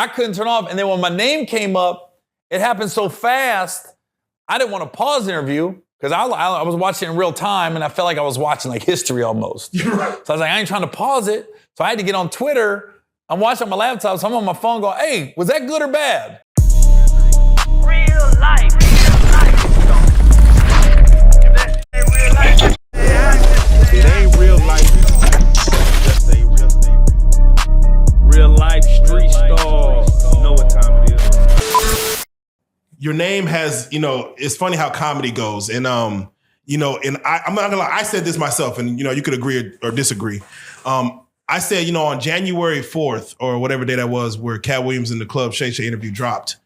I couldn't turn off. And then when my name came up, it happened so fast, I didn't want to pause the interview because I was watching it in real time and I felt like I was watching like history almost. You're right. So I was like, I ain't trying to pause it. So I had to get on Twitter. I'm watching on my laptop, so I'm on my phone going, hey, was that good or bad? Real life. It ain't real life. Just say real life street stars. You know what time it is. Your name has, it's funny how comedy goes. And, and I'm not gonna lie, I said this myself, and, you could agree or disagree. I said, on January 4th or whatever day that was where Katt Williams in the Club Shay Shay interview dropped,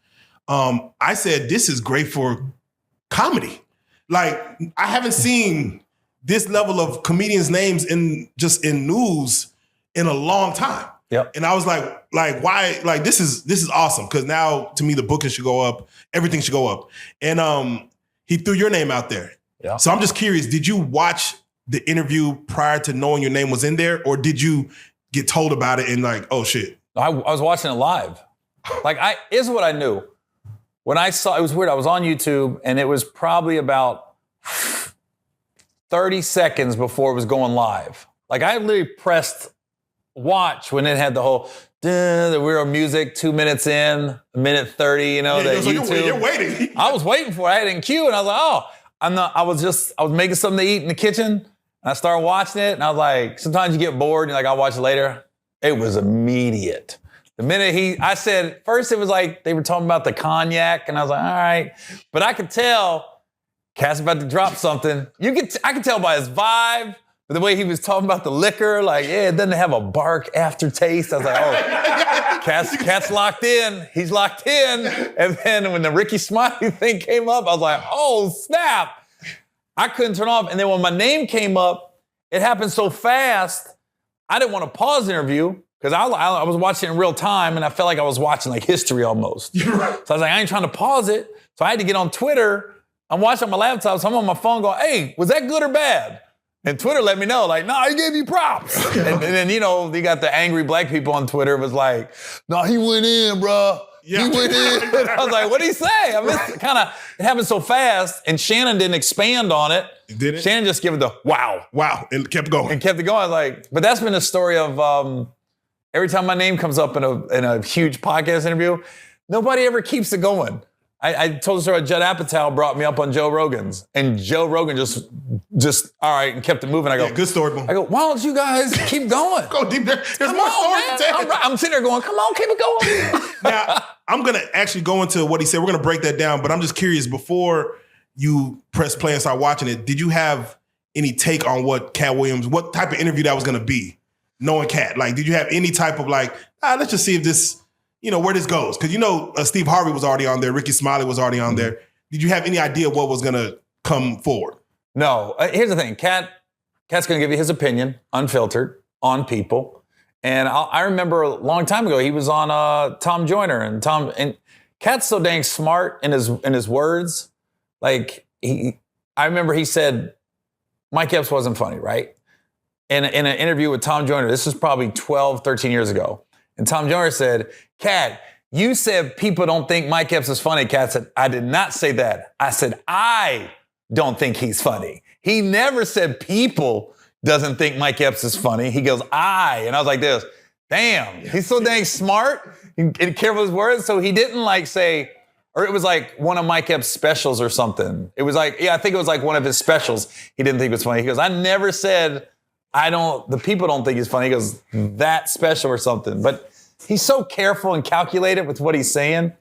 I said, this is great for comedy. Like, I haven't seen this level of comedians' names in news in a long time. Yep. And I was like, why? Like, this is awesome. Because now, to me, the booking should go up. Everything should go up. And he threw your name out there. Yeah. So I'm just curious, did you watch the interview prior to knowing your name was in there? Or did you get told about it and like, oh, shit? I was watching it live. Here's what I knew. When I saw, it was weird. I was on YouTube and it was probably about 30 seconds before it was going live. Like I literally pressed watch when it had the whole the weird music, 2 minutes in, a minute 30, that so YouTube. You're waiting. I was waiting for it. I had it in queue and I was like, oh, I was making something to eat in the kitchen and I started watching it and I was like, sometimes you get bored and you're like, I'll watch it later. It was immediate. The minute I said, first it was like they were talking about the cognac and I was like, all right. But I could tell Katt's about to drop something. I could tell by his vibe, the way he was talking about the liquor, like, yeah, it doesn't have a bark aftertaste. I was like, oh, Katt's locked in. He's locked in. And then when the Ricky Smiley thing came up, I was like, oh, snap. I couldn't turn off. And then when my name came up, it happened so fast, I didn't want to pause the interview because I was watching it in real time and I felt like I was watching like history almost. You're right. So I was like, I ain't trying to pause it. So I had to get on Twitter. I'm watching on my laptop, so I'm on my phone going, hey, was that good or bad? And Twitter let me know, like, no, he gave you props. And then, you got the angry black people on Twitter. It was like, no, he went in, bro. Yeah. He went in. And I was like, what'd he say? I mean, it happened so fast, and Shannon didn't expand on it. Did it? Shannon just gave it the wow. Wow, and kept going. And kept it going. Like, but that's been a story of every time my name comes up in a huge podcast interview, nobody ever keeps it going. I told the story, Judd Apatow brought me up on Joe Rogan's, and Joe Rogan just all right, and kept it moving. I go, good story, boom. I go, why don't you guys keep going? Go deep there. There's more stories to tell. I'm sitting there going, come on, keep it going. Now, I'm going to actually go into what he said. We're going to break that down, but I'm just curious, before you press play and start watching it, did you have any take on what Katt Williams, what type of interview that was going to be, knowing Katt? Like, did you have any type of like, let's just see if this, where this goes? Because Steve Harvey was already on there. Ricky Smiley was already on there. Did you have any idea what was going to come forward? No. Here's the thing. Katt's going to give you his opinion, unfiltered, on people. And I remember a long time ago, he was on Tom Joyner. And Katt's so dang smart in his words. Like, I remember he said, Mike Epps wasn't funny, right? In an interview with Tom Joyner, this was probably 12, 13 years ago. And Tom Joyner said, Katt, you said people don't think Mike Epps is funny. Katt said, I did not say that. I said, I don't think he's funny. He never said people doesn't think Mike Epps is funny. He goes, I. And I was like this, damn, he's so dang smart and careful with his words. So he didn't like say, or it was like one of Mike Epps' specials or something. It was like, I think it was like one of his specials. He didn't think it was funny. He goes, I never said, the people don't think he's funny. He goes, that special or something. But he's so careful and calculated with what he's saying.